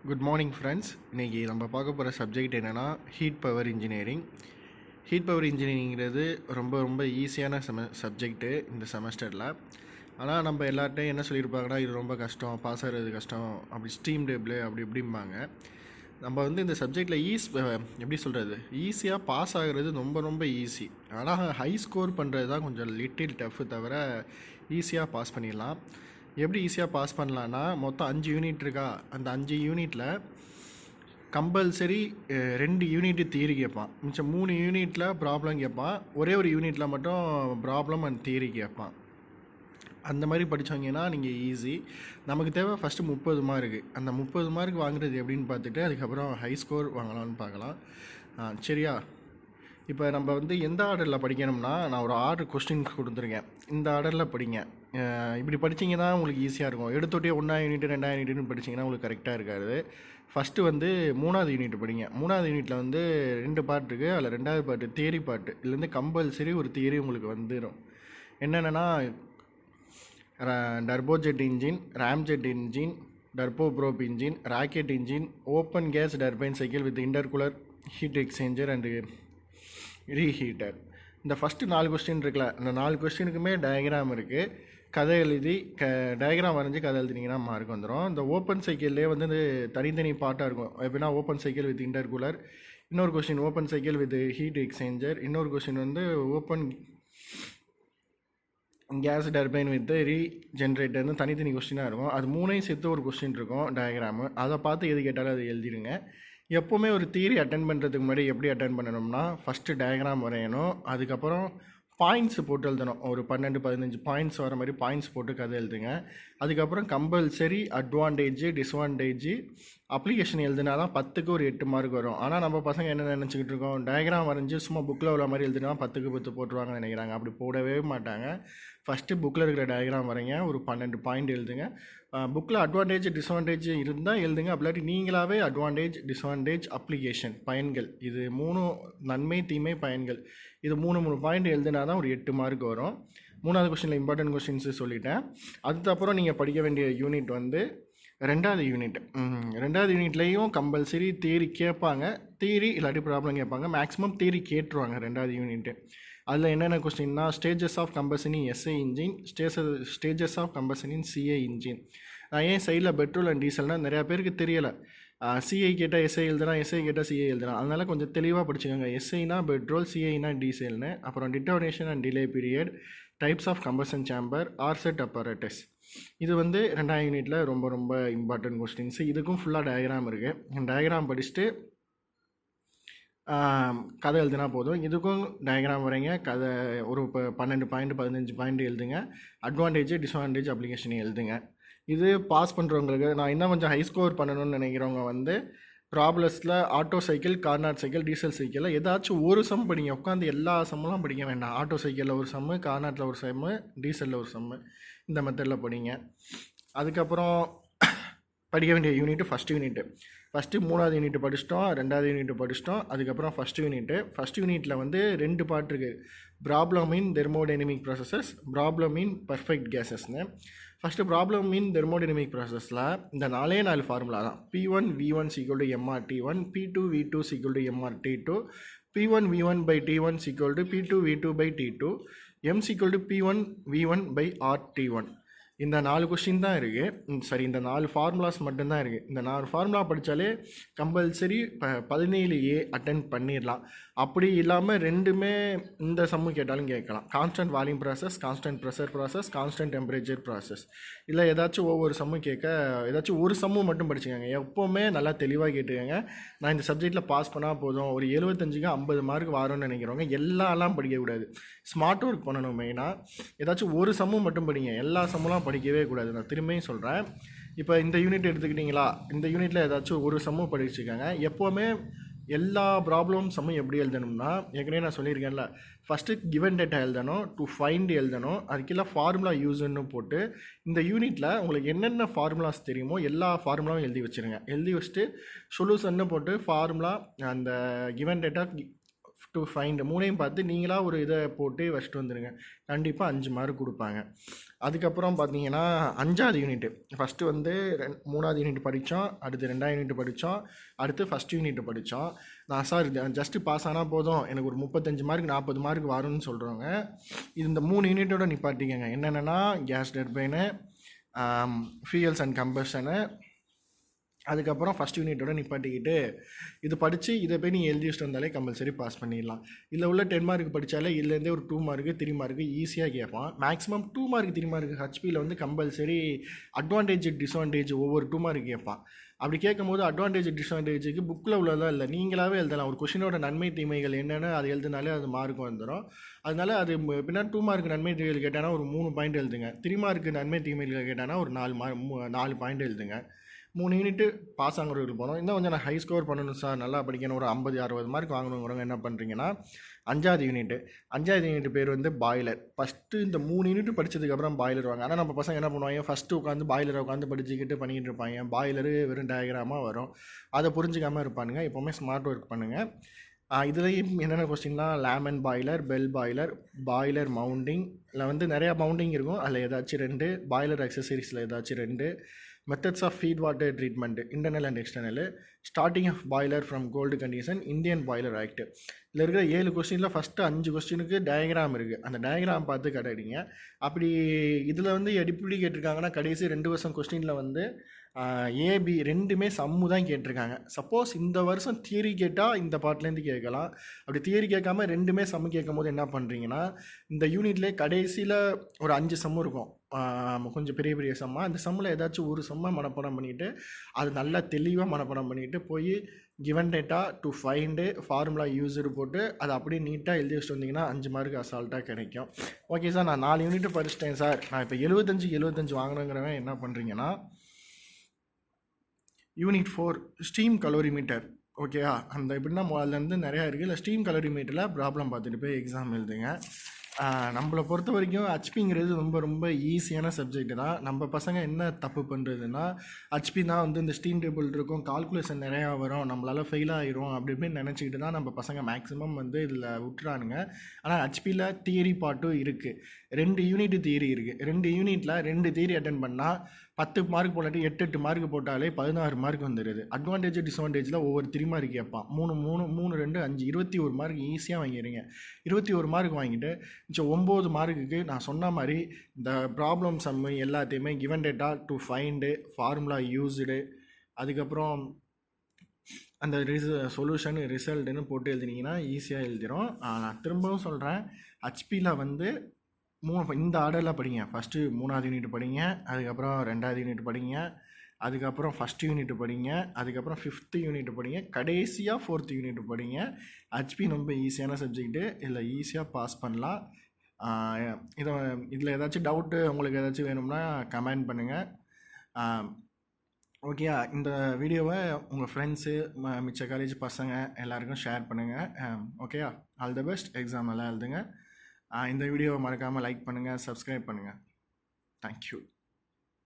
Good morning friends. இன்றைக்கி நம்ம பார்க்க போகிற சப்ஜெக்ட் என்னென்னா heat power engineering. Heat power இன்ஜினியரிங்கிறது ரொம்ப ரொம்ப ஈஸியான சப்ஜெக்ட்டு இந்த செமஸ்டரில். ஆனால் நம்ம எல்லார்ட்டையும் என்ன சொல்லியிருப்பாங்கன்னா, இது ரொம்ப கஷ்டம், பாஸ் ஆகிறது கஷ்டம், அப்படி ஸ்டீம் டேபிள் அப்படி இப்படிம்பாங்க. நம்ம வந்து இந்த சப்ஜெக்டில் எப்படி சொல்கிறது, ஈஸியாக பாஸ் ஆகிறது ரொம்ப ரொம்ப ஈஸி. ஆனால் ஹை ஸ்கோர் பண்ணுறது தான் கொஞ்சம் லிட்டில் டஃப்பு, தவிர ஈஸியாக பாஸ் பண்ணிடலாம். எப்படி ஈஸியாக பாஸ் பண்ணலான்னா, மொத்தம் 5 யூனிட் இருக்கா, அந்த 5 யூனிட்டில் கம்பல்சரி 2 யூனிட்டு தியரி கேட்பான், மிச்சம் 3 யூனிட்டில் ப்ராப்ளம் கேட்பான், ஒரே ஒரு யூனிட்டில் மட்டும் ப்ராப்ளம் அண்ட் தியரி கேட்பான். அந்த மாதிரி படித்தவங்கன்னா நீங்கள் ஈஸி. நமக்கு தேவை ஃபஸ்ட்டு 30 மார்க்கு. அந்த 30 மார்க் வாங்குறது எப்படின்னு பார்த்துட்டு அதுக்கப்புறம் ஹை ஸ்கோர் வாங்கலாம்னு பார்க்கலாம். சரியா? இப்போ நம்ம வந்து எந்த ஆர்டரில் படிக்கணும்னா, நான் ஒரு ஆர்டர் கொஸ்டின் கொடுத்துருக்கேன், இந்த ஆர்டரில் படிங்க. இப்படி படிச்சிங்கன்னா உங்களுக்கு ஈஸியாக இருக்கும். எடுத்தோட்டே 1ஆம் யூனிட் 2ஆம் யூனிட்னு படிச்சிங்கன்னா உங்களுக்கு கரெக்டாக இருக்காது. ஃபஸ்ட்டு வந்து 3ஆவது யூனிட் படிங்க. 3ஆவது யூனிட்டில் வந்து 2 பார்ட் இருக்குது. அதில் 2வது பார்ட்டு தியரி பார்ட்டு. இதுலேருந்து கம்பல்சரி ஒரு தியரி உங்களுக்கு வந்துடும். என்னென்னா, turbojet engine, ramjet engine, turboprop engine, rocket engine, open gas turbine cycle with intercooler heat exchanger and reheater. இந்த ஃபஸ்ட்டு 4 கொஸ்டின் இருக்குல்ல, அந்த 4 கொஸ்டினுக்குமே டயக்ராம் இருக்குது. கதை எழுதி டயக்ராம் வரைஞ்சி கதை எழுதினீங்கன்னா மார்க் வந்துடும். இந்த ஓப்பன் சைக்கிள்லேயே வந்து இந்த தனித்தனி பார்ட்டாக இருக்கும். எப்படின்னா, ஓப்பன் சைக்கிள் வித் இன்டர்கூலர், இன்னொரு question open cycle with heat exchanger, இன்னொரு கொஸ்டின் வந்து ஓப்பன் கேஸ் டர்பைன் வித் ரீஜென்ரேட்டர்னு தனித்தனி கொஸ்டினாக இருக்கும். அது 3ஐயும் சேர்த்து ஒரு கொஸ்டின் இருக்கும் டயக்ராமு. அதை பார்த்து எது கேட்டாலும் அதை எழுதிடுங்க. எப்போவுமே ஒரு தியரி அட்டன் பண்ணுறதுக்கு முன்னாடி எப்படி அட்டன் பண்ணணும்னா, ஃபஸ்ட்டு டயக்ராம் வரையணும், அதுக்கப்புறம் பாயிண்ட்ஸ் போட்டு எழுதணும். ஒரு 12-15 பாயிண்ட்ஸ் வர மாதிரி பாயிண்ட்ஸ் போட்டு கதை எழுதுங்க. அதுக்கப்புறம் கம்பல்சரி அட்வான்டேஜ் டிஸ்அட்வான்டேஜ் அப்ளிகேஷன் எழுதுனா தான் 10க்கு ஒரு 8 மார்க் வரும். ஆனால் நம்ம பசங்க என்ன நினச்சிக்கிட்டு இருக்கோம், டயக்ராம் வரைஞ்சி சும்மா புக்கில் உள்ள மாதிரி எழுதுனா 10க்கு 10 போட்டுருவாங்கன்னு நினைக்கிறாங்க. அப்படி போடவே மாட்டாங்க. ஃபஸ்ட்டு புக்கில் இருக்கிற டயக்ராம் வரைங்க, ஒரு 12 பாயிண்ட் எழுதுங்க. புக்கில் அட்வான்டேஜ் டிஸ்அட்வான்டேஜ் இருந்தால் எழுதுங்க. அப்படி நீங்களாகவே அட்வான்டேஜ் டிஸ்அட்வான்டேஜ் அப்ளிகேஷன் பயன்கள், இது 3 நன்மை தீமை பயன்கள், இது 3 பாயிண்ட் எழுதுனா தான் ஒரு 8 மார்க் வரும். 3வது கொஸ்டினில் இம்பார்ட்டன்ட் கொஸ்டின்ஸு சொல்லிட்டேன். அதுக்கப்புறம் நீங்கள் படிக்க வேண்டிய யூனிட் வந்து 2வது யூனிட். 2வது யூனிட்லேயும் கம்பல்சரி தியரி கேட்பாங்க. தியரி இல்லாட்டி ப்ராப்ளம் கேட்பாங்க. மேக்ஸிமம் தியரி கேட்டுருவாங்க 2வது யூனிட்டு. அதில் என்னென்ன கொஸ்டின்னா, stages of combustion in SI engine, stages of combustion in CI engine. நான் ஏன் சைடில் பெட்ரோல் அண்ட் டீசல்னால் நிறையா பேருக்கு தெரியலை. சிஐ கேட்டால் எஸ்ஐ எழுதுனா, எஸ்ஐ கேட்டால் சிஐ எழுதுனா. அதனால் கொஞ்சம் தெளிவாக படிச்சுக்கோங்க. எஸ்ஐனா பெட்ரோல், சிஐனா டீசல்னு. அப்புறம் determination and delay period, types of combustion chamber, Orsat apparatus. இது வந்து 2ஆம் யூனிட்டில் ரொம்ப ரொம்ப இம்பார்ட்டன்ட் கொஸ்டின்ஸு. இதுக்கும் ஃபுல்லாக டயக்ராம் இருக்குது. டயக்ராம் படிச்சுட்டு கதை எழுதுனா போதும். இதுக்கும் டயக்ராம் வரைங்க, கதை ஒரு 12 பாயிண்ட் 15 பாயிண்ட் எழுதுங்க. அட்வான்டேஜ் டிஸ்அட்வான்டேஜ் அப்ளிகேஷன் எழுதுங்க. இது பாஸ் பண்ணுறவங்களுக்கு, நான் இன்னும் கொஞ்சம் ஹை ஸ்கோர் பண்ணணும்னு நினைக்கிறவங்க வந்து ப்ராப்ளம்ஸில் Otto cycle, Carnot cycle, diesel சைக்கிளில் ஏதாச்சும் ஒரு சம் படிங்க. உட்காந்து எல்லா சம்மெல்லாம் படிக்க வேண்டாம். ஆட்டோ சைக்கிளில் ஒரு சம்மு, கார்னாட்டில் ஒரு சம்மு, டீசலில் ஒரு சம்மு, இந்த மெத்தடில் படிங்க. அதுக்கப்புறம் படிக்க வேண்டிய யூனிட்டு ஃபஸ்ட் யூனிட்டு. ஃபஸ்ட்டு 3வது யூனிட் படிச்சிட்டோம், 2வது யூனிட் படிச்சிட்டோம். அதுக்கப்புறம் ஃபஸ்ட் யூனிட்டு. ஃபஸ்ட் யூனிட்டில் வந்து 2 பார்ட் இருக்குது. Problem in thermodynamic processes, problem in perfect கேஸஸ்னு. ஃபஸ்ட்டு ப்ராப்ளம் இன் தெர்மோடைனமிக் ப்ராசஸில் இந்த 4 ஃபார்முலா தான். P1 V1 = mRT1, P2 V2 = mRT2, P1 V1 by T1 = P2 V2 by T2, M = P1 V1 by RT1. இந்த 4 question தான் இருக்குது. சரி, இந்த 4 formulas மட்டும்தான் இருக்குது. இந்த 4 ஃபார்முலா படித்தாலே கம்பல்சரி 17A அட்டன் பண்ணிடலாம். அப்படி இல்லாமல் 2மே இந்த சம்மு கேட்டாலும் கேட்கலாம். Constant volume process, constant pressure process, constant temperature process. இல்லை ஏதாச்சும் ஒவ்வொரு சம்மு கேட்க, ஏதாச்சும் ஒரு சம்மு மட்டும் படிச்சுக்கோங்க. எப்போவுமே நல்லா தெளிவாக கேட்டுக்கோங்க. நான் இந்த சப்ஜெக்டில் பாஸ் பண்ணால் போதும், ஒரு 75க்கு 50 மார்க் வரும்னு நினைக்கிறவங்க எல்லாம் படிக்கக்கூடாது. ஸ்மார்ட் ஒர்க் பண்ணணும். மெயினாக ஏதாச்சும் ஒரு சம்மு மட்டும் படிங்க. எல்லா சம்முலாம் படிக்கவே கூடாது. நான் திரும்பியும் சொல்கிறேன். இப்போ இந்த யூனிட் எடுத்துக்கிட்டிங்களா, இந்த யூனிட்டில் ஏதாச்சும் ஒரு சம்மு படிச்சுக்கோங்க. எப்போவுமே எல்லா ப்ராப்ளம் சம்மும் எப்படி எழுதணும்னா, ஏற்கனவே நான் சொல்லியிருக்கேன்ல, ஃபஸ்ட்டு கிவன் டேட்டா எழுதணும், டு ஃபைண்ட் எழுதணும், அதுக்கெல்லாம் ஃபார்முலா யூஸ்ன்னு போட்டு இந்த யூனிட்டில் உங்களுக்கு என்னென்ன ஃபார்முலாஸ் தெரியுமோ எல்லா ஃபார்முலாவும் எழுதி வச்சுருங்க. எழுதி வச்சுட்டு சொல்யூஷன்னு போட்டு ஃபார்முலா, அந்த கிவன் டேட்டா டு ஃபைண்ட் மூணையும் பார்த்து நீங்களாக ஒரு இதை போட்டு வச்சுட்டு வந்துடுங்க. கண்டிப்பாக 5 மார்க் கொடுப்பாங்க. அதுக்கப்புறம் பார்த்தீங்கன்னா 5வது யூனிட்டு ஃபஸ்ட்டு வந்து 3வது யூனிட் படித்தோம், அடுத்து 2வது யூனிட் படித்தோம், அடுத்து ஃபஸ்ட் யூனிட் படித்தோம். நான் சார் ஜஸ்ட்டு பாஸ் ஆனால் போதும் எனக்கு ஒரு 35 மார்க் 40 மார்க் வரும்னு சொல்கிறவங்க இந்த 3 யூனிட்டோட நிப்பாட்டிக்கங்க. என்னென்னா கேஸ் டர்பைனு, ஃபியூயல்ஸ் அண்ட் கம்பஷனு, அதுக்கப்புறம் ஃபஸ்ட் யூனிட்டோட நிப்பாட்டிக்கிட்டு இது படித்து இதை போய் நீங்கள் எழுதி வச்சுட்டு வந்தாலே கம்பல்சரி பாஸ் பண்ணிடலாம். இதில் உள்ள 10 மார்க் படித்தாலே இதுலேருந்தே ஒரு 2 மார்க்கு 3 மார்க்கு ஈஸியாக கேட்பான். மேக்ஸிமம் 2 மார்க் 3 மார்க்கு ஹச்பியில் வந்து கம்பல்சரி அட்வான்டேஜ் டிஸ்அட்வான்டேஜ் ஒவ்வொரு 2 மார்க் கேட்பான். அப்படி கேட்கும்போது அட்வான்டேஜ் டிஸ்அட்வான்டேஜுக்கு புக்கில் உள்ளதாக இல்லை, நீங்களாகவே எழுதலாம். ஒரு கொஷினோட நன்மை தீமைகள் என்னென்னு அது எழுதினாலே அது மார்க் வந்துடும். அதனால அது பின்னாடி 2 மார்க் நன்மை தீமைகள் கேட்டானா ஒரு 3 பாயிண்ட் எழுதுங்க, 3 மார்க்கு நன்மை தீமைகள் கேட்டானா ஒரு 4 பாயிண்ட் எழுதுங்க. 3 யூனிட்டு பாஸ் ஆகிறவங்களுக்கு போனோம். இன்னும் கொஞ்சம் நான் ஹை ஸ்கோர் பண்ணணும் சார், நல்லா படிக்கணும், ஒரு 50-60 மார்க் வாங்கணுங்கிறவங்க என்ன பண்ணுறீங்கன்னா 5வது யூனிட் பேர் வந்து பாய்லர். ஃபஸ்ட்டு இந்த 3 யூனிட் படித்ததுக்கப்புறம் பாய்லர் வாங்க. ஆனால் நம்ம பசங்க என்ன பண்ணுவாங்க, ஃபஸ்ட்டு உட்காந்து பாய்லரை உட்காந்து படிச்சுக்கிட்டு பண்ணிக்கிட்டு இருப்பாங்க. பாய்லரு வெறும் டயக்ராமாக வரும், அதை புரிஞ்சிக்காமல் இருப்பானுங்க. எப்போவுமே ஸ்மார்ட் ஒர்க் பண்ணுங்கள். இதுலேயும் என்னென்ன கொஸ்டின்லாம் Lamont boiler, bell boiler, boiler mounting, இல்லை வந்து நிறையா மவுண்டிங் இருக்கும், அதில் ஏதாச்சும் 2, பாய்லர் அக்சசரிஸில் ஏதாச்சும் 2, methods of feed water treatment internal and external, starting of boiler from cold condition, Indian boiler act. இதில் இருக்கிற 7 கொஸ்டினில் ஃபஸ்ட்டு 5 கொஸ்டினுக்கு டயக்ராம் இருக்குது, அந்த டயக்ராம் பார்த்து கடைடிங்க. அப்படி இதில் வந்து எப்படி கேட்டிருக்காங்கன்னா கடைசி 2 வருஷம் கொஸ்டினில் வந்து ஏபி ரெண்டுமே சம்மு தான் கேட்டிருக்காங்க. சப்போஸ் இந்த வருஷம் தியரி கேட்டால் இந்த பார்ட்லேருந்து கேட்கலாம். அப்படி தியரி கேட்காம ரெண்டுமே சம்மு கேட்கும் போது என்ன பண்ணுறீங்கன்னா இந்த யூனிட்லேயே கடைசியில் ஒரு 5 சம்மு இருக்கும், கொஞ்சம் பெரிய பெரிய சம்மா. அந்த சம்மில் ஏதாச்சும் ஒரு சம்மை மனப்பாடம் பண்ணிவிட்டு அது நல்லா தெளிவாக மனப்பாடம் பண்ணிவிட்டு போய் given data to find formula user போட்டு அதை அப்படியே நீட்டாக எழுதி வச்சுட்டு வந்தீங்கன்னா 5 மார்க் அசால்ட்டாக கிடைக்கும். ஓகே சார், நான் 4 யூனிட்டு படிச்சிட்டேன் சார், நான் இப்போ 75 வாங்கினேங்கிறவன் என்ன பண்ணுறீங்கன்னா யூனிட் 4 ஸ்டீம் கலோரிமீட்டர். ஓகேயா, அந்த எப்படின்னா அதுலேருந்து நிறையா இருக்குது. இல்லை ஸ்டீம் கலோரிமீட்டரில் ப்ராப்ளம் பார்த்துட்டு போய் எக்ஸாம் எழுதுங்க. நம்மளை பொறுத்த வரைக்கும் ஹச்பிங்கிறது ரொம்ப ரொம்ப ஈஸியான சப்ஜெக்ட் தான். நம்ம பசங்க என்ன தப்பு பண்ணுறதுன்னா ஹச்பி தான் வந்து இந்த ஸ்டீம் டேபிள் இருக்கும், கால்குலேஷன் நிறையா வரும், நம்மளால் ஃபெயில் ஆகிரும் அப்படி இப்படின்னு நினச்சிக்கிட்டு தான் நம்ம பசங்க மேக்ஸிமம் வந்து இதில் விட்டுறானுங்க. ஆனால் ஹச்பியில் தியரி பார்ட்டும் இருக்குது, 2 யூனிட் தியரி இருக்குது. 2 யூனிட்டில் 2 தியரி அட்டன் பண்ணால் 10 மார்க் போட்டாட்டி 8 மார்க் போட்டாலே 16 மார்க் வந்துடுது. அட்வான்டேஜ் டிஸ்அட்வான்டேஜில் ஒவ்வொரு 3 மார்க் கேட்பான். 3 2 5 21 மார்க் ஈஸியாக வாங்கிடுறீங்க. 21 மார்க் வாங்கிட்டு மிச்சம் 9 மார்க்குக்கு நான் சொன்ன மாதிரி இந்த ப்ராப்ளம் சம்மு எல்லாத்தையுமே given data to find formula used, அதுக்கப்புறம் அந்த சொல்யூஷன் ரிசல்ட்டுன்னு போட்டு எழுதினீங்கன்னா ஈஸியாக எழுதிடும். நான் திரும்பவும் சொல்கிறேன், ஹச்பியில் வந்து இந்த ஆர்டரில் படிங்க. ஃபஸ்ட்டு 3வது யூனிட் படிங்க, அதுக்கப்புறம் 2வது யூனிட் படிங்க, அதுக்கப்புறம் ஃபஸ்ட் யூனிட் படிங்க, அதுக்கப்புறம் 5th யூனிட் படிங்க, கடைசியாக 4th யூனிட் படிங்க. ஹச்பி ரொம்ப ஈஸியான சப்ஜெக்ட்டு, இதில் ஈஸியாக பாஸ் பண்ணலாம். இதில் ஏதாச்சும் டவுட்டு உங்களுக்கு ஏதாச்சும் வேணும்னா கமெண்ட் பண்ணுங்கள். ஓகேயா, இந்த வீடியோவை உங்கள் ஃப்ரெண்ட்ஸு மிச்ச காலேஜ் பசங்க எல்லாருக்கும் ஷேர் பண்ணுங்கள். ஓகேயா, ஆல் தி பெஸ்ட், எக்ஸாம் எல்லாம் எழுதுங்க. இந்த வீடியோவை மறக்காமல் லைக் பண்ணுங்கள், சப்ஸ்கிரைப் பண்ணுங்கள். தேங்க்யூ.